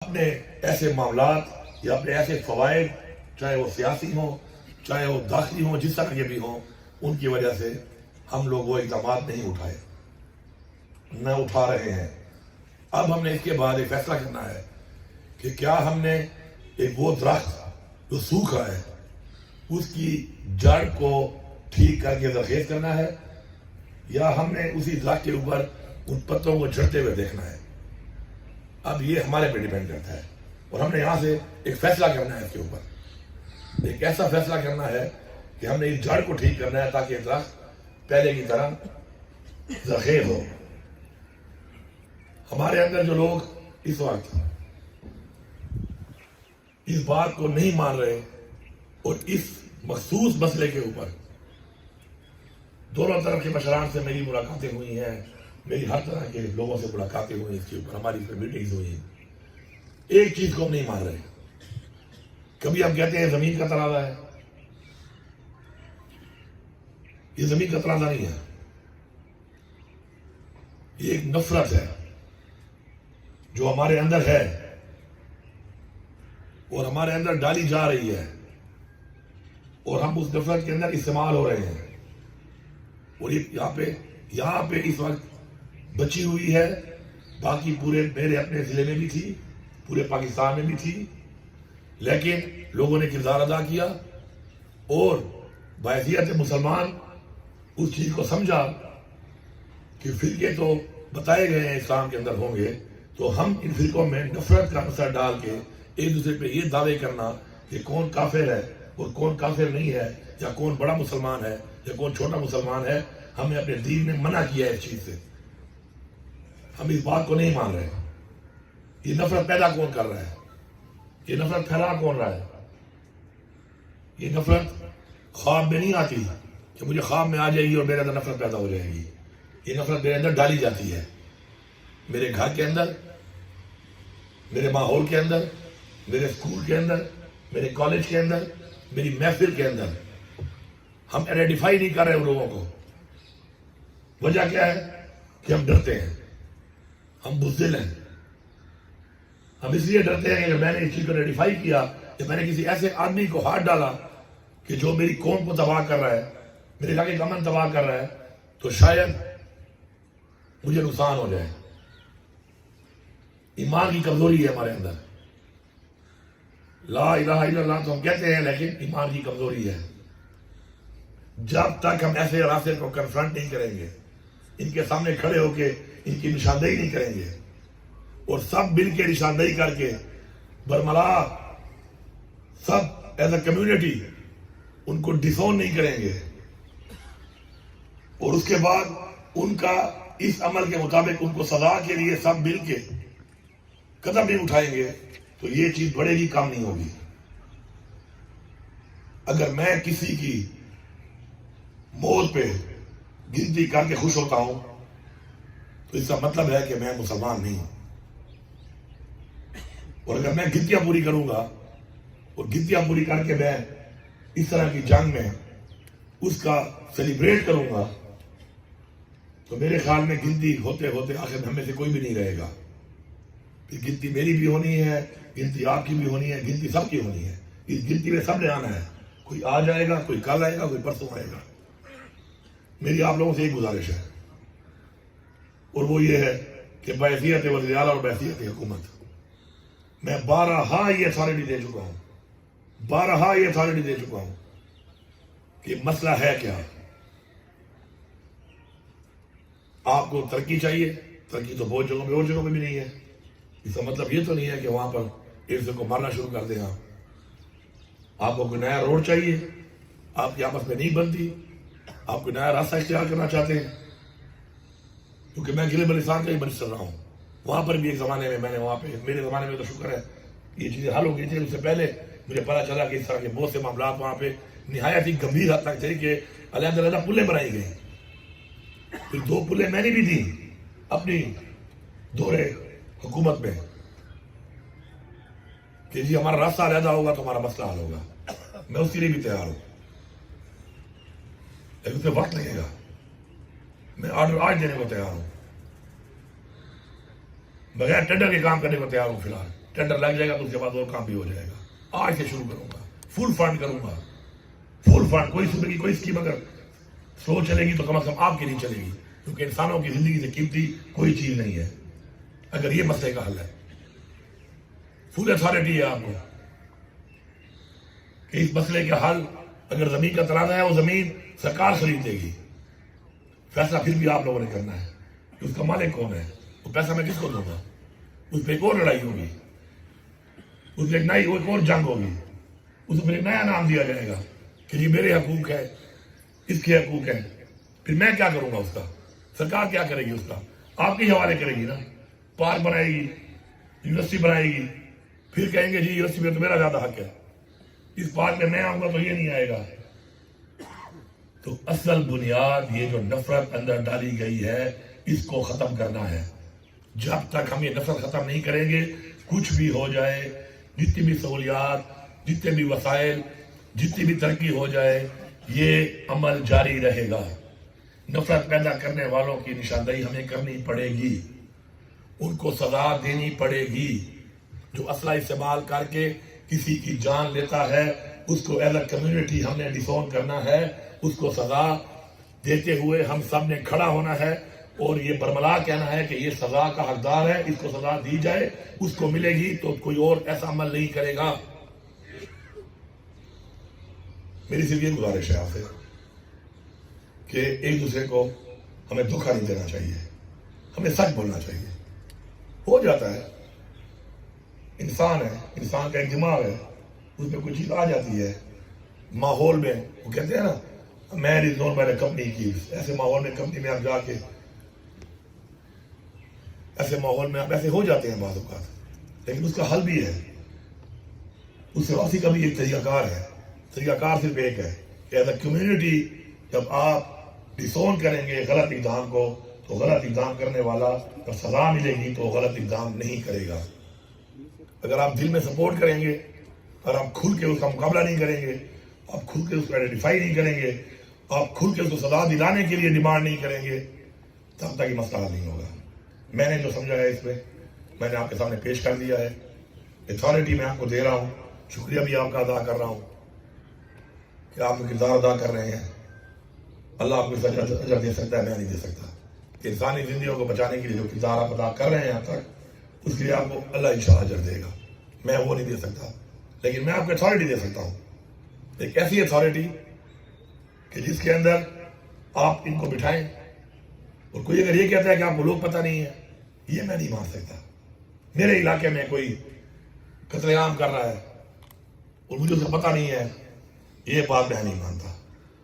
اپنے ایسے معاملات یا اپنے ایسے فوائد، چاہے وہ سیاسی ہوں چاہے وہ داخلی ہوں، جس طرح کے بھی ہوں، ان کی وجہ سے ہم لوگ وہ اقدامات نہیں اٹھائے، نہ اٹھا رہے ہیں۔ اب ہم نے اس کے بعد ایک فیصلہ کرنا ہے کہ کیا ہم نے ایک وہ درخت جو سوکھ رہا ہے اس کی جڑ کو ٹھیک کر کے زرخیز کرنا ہے، یا ہم نے اسی درخت کے اوپر ان پتوں کو جھڑتے ہوئے دیکھنا ہے۔ اب یہ ہمارے پہ ڈیپینڈ کرتا ہے، اور ہم نے یہاں سے ایک فیصلہ کرنا ہے، اس کے اوپر ایک ایسا فیصلہ کرنا ہے کہ ہم نے اس جڑ کو ٹھیک کرنا ہے تاکہ درخت پہلے کی طرح زرخیز ہو۔ ہمارے اندر جو لوگ اس وقت اس بات کو نہیں مان رہے اور اس مخصوص مسئلے کے اوپر دونوں طرف کے مشران سے میری ملاقاتیں ہوئی ہیں، میری ہر طرح کے لوگوں سے ملاقاتیں ہوئی، اس کے اوپر ہماری میٹنگز ہوئی ہیں، ایک چیز کو ہم نہیں مان رہے۔ کبھی ہم کہتے ہیں زمین کا تنازع ہے، یہ زمین کا تنازع نہیں ہے، یہ ایک نفرت ہے جو ہمارے اندر ہے اور ہمارے اندر ڈالی جا رہی ہے، اور ہم اس نفرت کے اندر استعمال ہو رہے ہیں، اور یہاں پہ اس وقت بچی ہوئی ہے، باقی پورے میرے اپنے ضلع میں بھی تھی، پورے پاکستان میں بھی تھی، لیکن لوگوں نے کردار ادا کیا اور بحیثیت مسلمان اس چیز کو سمجھا کہ فرقے تو بتائے گئے ہیں اسلام کے اندر ہوں گے، تو ہم ان فرقوں میں نفرت کا اثر ڈال کے ایک دوسرے پہ یہ دعوے کرنا کہ کون کافر ہے اور کون کافر نہیں ہے، یا کون بڑا مسلمان ہے یا کون چھوٹا مسلمان ہے، ہمیں اپنے دین نے منع کیا ہے اس چیز سے۔ ہم اس بات کو نہیں مان رہے۔ یہ نفرت پیدا کون کر رہا ہے؟ یہ نفرت پھیلا کون رہا ہے؟ یہ نفرت خواب میں نہیں آتی کہ مجھے خواب میں آ جائے گی اور میرے اندر نفرت پیدا ہو جائے گی۔ یہ نفرت میرے اندر ڈالی جاتی ہے، میرے گھر کے اندر، میرے ماحول کے اندر، میرے اسکول کے اندر، میرے کالج کے اندر، میری محفل کے اندر۔ ہم آئیڈینٹیفائی نہیں کر رہے ان لوگوں کو۔ وجہ کیا ہے کہ ہم ڈرتے ہیں، ہم بزدل ہیں۔ ہم اس لیے ڈرتے ہیں کہ میں نے اس چیز کو آئیڈینٹیفائی کیا کہ میں نے کسی ایسے آدمی کو ہاتھ ڈالا کہ جو میری قوم کو تباہ کر رہا ہے، میرے علاقے کا امن تباہ کر رہا ہے، تو شاید مجھے نقصان ہو جائے۔ ایمان کی کمزوری ہے ہمارے اندر۔ لا الہ الا اللہ تو ہم کہتے ہیں، لیکن ایمان کی کمزوری ہے۔ جب تک ہم ایسے راستے کو کنفرنٹ نہیں کریں گے، ان کے سامنے کھڑے ہو کے ان کی نشاندہی نہیں کریں گے، اور سب مل کے نشاندہی کر کے برملا سب ایز اے کمیونٹی ان کو ڈسون نہیں کریں گے، اور اس کے بعد ان کا اس عمل کے مطابق ان کو سزا کے لیے سب مل کے قدم نہیں اٹھائیں گے، تو یہ چیز بڑھے گی، کام نہیں ہوگی۔ اگر میں کسی کی موت پہ گنتی کر کے خوش ہوتا ہوں تو اس کا مطلب ہے کہ میں مسلمان نہیں ہوں، اور اگر میں گنتیاں پوری کروں گا اور گنتیاں پوری کر کے میں اس طرح کی جنگ میں اس کا سیلیبریٹ کروں گا، تو میرے خیال میں گنتی ہوتے ہوتے آخر ہم میں سے کوئی بھی نہیں رہے گا۔ پھر گنتی میری بھی ہونی ہے، گنتی آپ کی بھی ہونی ہے، گنتی سب کی ہونی ہے۔ اس گنتی میں سب نے آنا ہے، کوئی آج آئے گا، کوئی کل آئے گا، کوئی پرسوں آئے گا۔ میری آپ لوگوں سے ایک گزارش ہے، اور وہ یہ ہے کہ بحیثیت وزیر اعلیٰ اور بحیثیت حکومت میں بارہا یہ اتھارٹی دے چکا ہوں کہ مسئلہ ہے کیا۔ آپ کو ترقی چاہیے، ترقی تو بہت جگہوں پہ اور جگہوں پہ بھی نہیں ہے۔ اس کا مطلب یہ تو نہیں ہے کہ وہاں پر ایک دوسرے کو مارنا شروع کر دیں۔ آپ کو کوئی نیا روڈ چاہیے، آپ کی آپس میں نہیں بنتی، آپ کوئی نیا راستہ اختیار کرنا چاہتے ہیں، کیونکہ میں گلے بلستان کا ہی منسٹر رہا ہوں، وہاں پر بھی ایک زمانے میں نے وہاں پہ، میرے زمانے میں تو شکر ہے یہ چیزیں حل ہو گئی تھی، اس سے پہلے مجھے پتا چلا کہ اس طرح کے بہت سے معاملات وہاں پہ نہایت ہی گمبھیر حد تک تھے کہ علیحدہ علیحدہ پلیں بنائی گئی۔ پھر 2 پلیں میں نے بھی دی اپنی دورے حکومت میں کہ جی ہمارا راستہ علیحدہ ہوگا تو ہمارا مسئلہ حل ہوگا۔ میں اس کے لیے بھی تیار ہوں، لیکن اس میں وقت لگے گا۔ میں آرڈر آج دینے کو تیار ہوں، بغیر ٹینڈر کے کام کرنے کو تیار ہوں فی الحال۔ ٹینڈر لگ جائے گا تو اس کے بعد اور کام بھی ہو جائے گا. آج سے شروع کروں گا, فل فنڈ کروں گا, فل فنڈ. کوئی صبح کی کوئی اسکیم اگر سلو چلے گی تو کم از کم آپ کی نہیں چلے گی, کیونکہ انسانوں کی زندگی سے قیمتی کوئی چیز نہیں ہے. اگر یہ مسئلے کا حل ہے, فل اتھارٹی ہے آپ کو کہ اس مسئلے کا حل, اگر زمین کا تنازع ہے وہ زمین سرکار خرید دے گی, فیصلہ پھر بھی آپ لوگوں نے کرنا ہے کہ اس کا مالک کون ہے, وہ پیسہ میں کس کو دوں گا. اس پہ ایک اور لڑائی ہوگی, اس پہ ایک اور جنگ ہوگی, اس پہ ایک نیا نام دیا جائے گا کہ یہ میرے حقوق ہے, اس کے حقوق ہیں. پھر میں کیا کروں گا اس کا, سرکار کیا کرے گی اس کا, آپ کے حوالے کرے گی نا. پارک بنائے گی, یونیورسٹی بنائے گی, پھر کہیں گے جی یونیورسٹی میں تو میرا زیادہ حق ہے, اس پارک میں میں آؤں گا تو یہ نہیں آئے گا. تو اصل بنیاد یہ جو نفرت اندر ڈالی گئی ہے اس کو ختم کرنا ہے. جب تک ہم یہ نفرت ختم نہیں کریں گے, کچھ بھی ہو جائے, جتنی بھی سہولیات, جتنے بھی وسائل, جتنی بھی ترقی ہو جائے, یہ عمل جاری رہے گا. نفرت پیدا کرنے والوں کی نشاندہی ہمیں کرنی پڑے گی, ان کو سزا دینی پڑے گی. جو اسلحہ استعمال کر کے کسی کی جان لیتا ہے اس کو ایز اے کمیونٹی ہم نے ڈسون کرنا ہے, اس کو سزا دیتے ہوئے ہم سب نے کھڑا ہونا ہے اور یہ برملا کہنا ہے کہ یہ سزا کا حقدار ہے, اس کو سزا دی جائے, اس کو ملے گی تو کوئی اور ایسا عمل نہیں کرے گا. میری صرف یہ گزارش ہے آپ سے کہ ایک دوسرے کو ہمیں دھوکہ نہیں دینا چاہیے, ہمیں سچ بولنا چاہیے. ہو جاتا ہے, انسان ہے, انسان کا ایک دماغ ہے, اس میں کوئی چیز آ جاتی ہے ماحول میں. وہ کہتے ہیں نا man is known by the company keeps. ایسے ماحول میں کمپنی میں آپ جا کے ایسے ماحول میں آپ ایسے ہو جاتے ہیں بعض اوقات, لیکن اس کا حل بھی ہے. اس سے واسی کا بھی ایک طریقہ کار ہے. طریقہ کار صرف ایک ہے کہ ایز اے کمیونٹی جب آپ ڈسون کریں گے غلط اقدام کو تو غلط اقدام کرنے والا جب سزا ملے گی تو غلط اقدام نہیں کرے گا. اگر آپ دل میں سپورٹ کریں گے اور آپ کھل کے اس کا مقابلہ نہیں کریں گے, آپ کھل کے اس کو آئیڈینٹیفائی نہیں کریں گے, آپ کھل کے اس کو سزا دلانے کے لیے ڈیمانڈ نہیں کریں گے, تب تک یہ مسئلہ نہیں ہوگا. میں نے جو سمجھا ہے اس میں میں نے آپ کے سامنے پیش کر دیا ہے. اتھارٹی میں آپ کو دے رہا ہوں, شکریہ بھی آپ کا ادا کر رہا ہوں کہ آپ کردار ادا کر رہے ہیں. اللہ آپ کو اجر دے سکتا ہے, میں نہیں دے سکتا. انسانی زندگیوں کو بچانے کے لیے جو کردار آپ ادا کر رہے ہیں یہاں تک, اس کے لیے آپ کو اللہ انشاءاللہ اجر دے گا. میں وہ نہیں دے سکتا, لیکن میں آپ کو اتھارٹی دے سکتا ہوں, ایک ایسی اتھارٹی کہ جس کے اندر آپ ان کو بٹھائیں. اور کوئی اگر یہ کہتا ہے کہ آپ کو لوگ پتہ نہیں ہے, یہ میں نہیں مان سکتا. میرے علاقے میں کوئی قتل عام کر رہا ہے اور مجھے اسے پتہ نہیں ہے, یہ بات میں نہیں مانتا.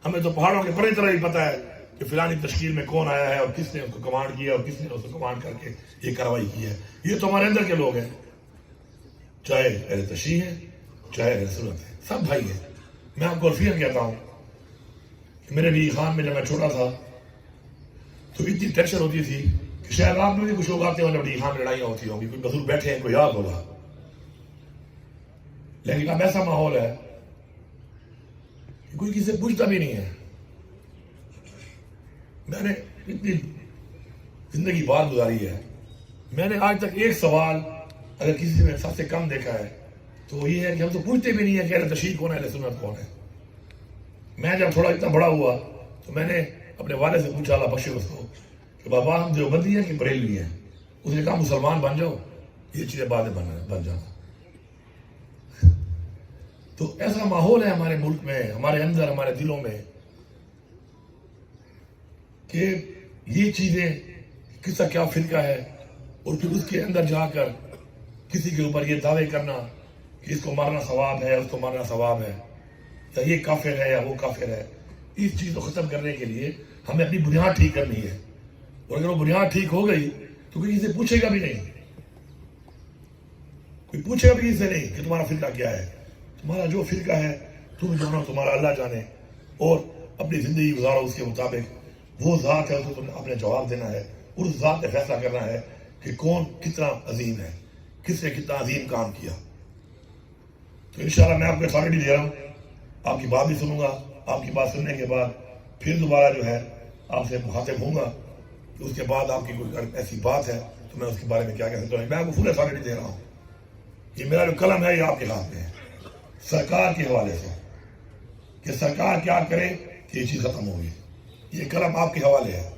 ہمیں تو پہاڑوں کے بڑے طرح ہی پتہ ہے کہ فلانی تشکیل میں کون آیا ہے اور کس نے اس کو کمانڈ کیا اور کس نے اس کو کمانڈ کر کے یہ کارروائی کی ہے. یہ تو ہمارے اندر کے لوگ ہیں, چاہے اہل تشیع ہیں چاہے اہل سنت ہیں, سب بھائی ہیں. میں آپ کو رفیق کہتا ہوں کہ میرے بھی خان میں جب میں چھوٹا تھا تو اتنی ٹینشن ہوتی تھی کہ شاید رات میں بھی کچھ لوگ آتے ہوں جب ڈی خان میں لڑائیاں ہوتی ہوں گی, کوئی بزرگ بیٹھے ہیں, کوئی یاد ہوگا. لیکن اب ایسا ماحول ہے کہ کوئی کسی سے پوچھتا بھی نہیں ہے. میں نے اتنی زندگی بار گزاری ہے, میں نے آج تک ایک سوال اگر کسی نے سب سے کم دیکھا ہے تو وہ یہ ہے کہ ہم تو پوچھتے بھی نہیں ہیں کہ اہل تشیع کون ہے, اہل سنت کون ہے. میں جب تھوڑا اتنا بڑا ہوا تو میں نے اپنے والد سے پوچھا, اللہ بخشے اس کو, کہ بابا ہم دیوبندی ہیں کہ بریلوی ہیں. اس نے کہا مسلمان بن جاؤ, یہ چیزیں بعد میں بن جانا. تو ایسا ماحول ہے ہمارے ملک میں, ہمارے اندر, ہمارے دلوں میں کہ یہ چیزیں کس کا کیا فرقہ ہے, اور پھر اس کے اندر جا کر کسی کے اوپر یہ دعوے کرنا کہ اس کو مارنا ثواب ہے, اس کو مارنا ثواب ہے, یا یہ کافر ہے یا وہ کافر ہے. اس چیز کو ختم کرنے کے لیے ہمیں اپنی بنیاد ٹھیک کرنی ہے. اور اگر وہ بنیاد ٹھیک ہو گئی تو کوئی اسے پوچھے گا بھی نہیں, کوئی پوچھے گا بھی اسے نہیں کہ تمہارا فرقہ کیا ہے. تمہارا جو فرقہ ہے تم جانو, تمہارا اللہ جانے, اور اپنی زندگی گزارو اس کے مطابق. وہ ذات ہے, اس کو تم نے اپنے جواب دینا ہے, اس ذات نے فیصلہ کرنا ہے کہ کون کتنا عظیم ہے, کس نے کتنا عظیم کام کیا. تو انشاءاللہ میں آپ کو اتھارٹی دے رہا ہوں, آپ کی بات بھی سنوں گا. آپ کی بات سننے کے بعد پھر دوبارہ جو ہے آپ سے مخاطب ہوں گا. اس کے بعد آپ کی کوئی ایسی بات ہے تو میں اس کے بارے میں کیا کہہ سکتا ہوں. میں آپ کو فل اتھارٹی دے رہا ہوں یہ میرا جو قلم ہے یہ آپ کے ہاتھ میں ہے سرکار کے حوالے سے کہ سرکار کیا کرے کہ یہ چیز ختم ہوگی. یہ قلم آپ کے حوالے ہے,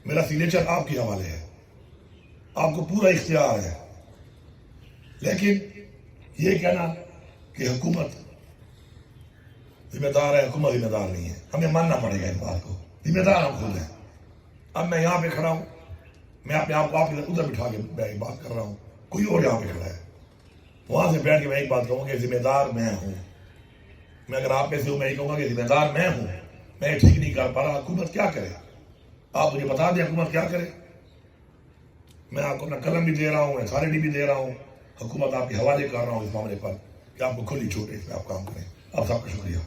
میرا سگنیچر آپ کے حوالے ہے, آپ کو پورا اختیار ہے. لیکن یہ کہنا کہ حکومت ذمہ دار ہے, حکومت ذمہ دار نہیں ہے, ہمیں ماننا پڑے گا اس بات کو. ذمہ دار ہم خود ہیں. اب میں یہاں پہ کھڑا ہوں, میں اپنے آپ کو آپ کے ادھر بٹھا کے میں ایک بات کر رہا ہوں, کوئی اور یہاں پہ کھڑا ہے, وہاں سے بیٹھ کے میں ایک بات کہوں کہ ذمہ دار میں ہوں. میں اگر آپ میں سے ہوں میں یہ کہوں گا کہ ذمہ دار میں ہوں. میں ٹھیک نہیں کر پا رہا, حکومت کیا کرے, آپ مجھے بتا دیں حکومت کیا کرے. میں آپ کو اپنا قلم بھی دے رہا ہوں, اتھارٹی بھی دے رہا ہوں, حکومت آپ کے حوالے کر رہا ہوں اس معاملے پر کہ آپ کو کھلی چھوٹ ہے, اس میں آپ کام کریں. آپ سب کا شکریہ.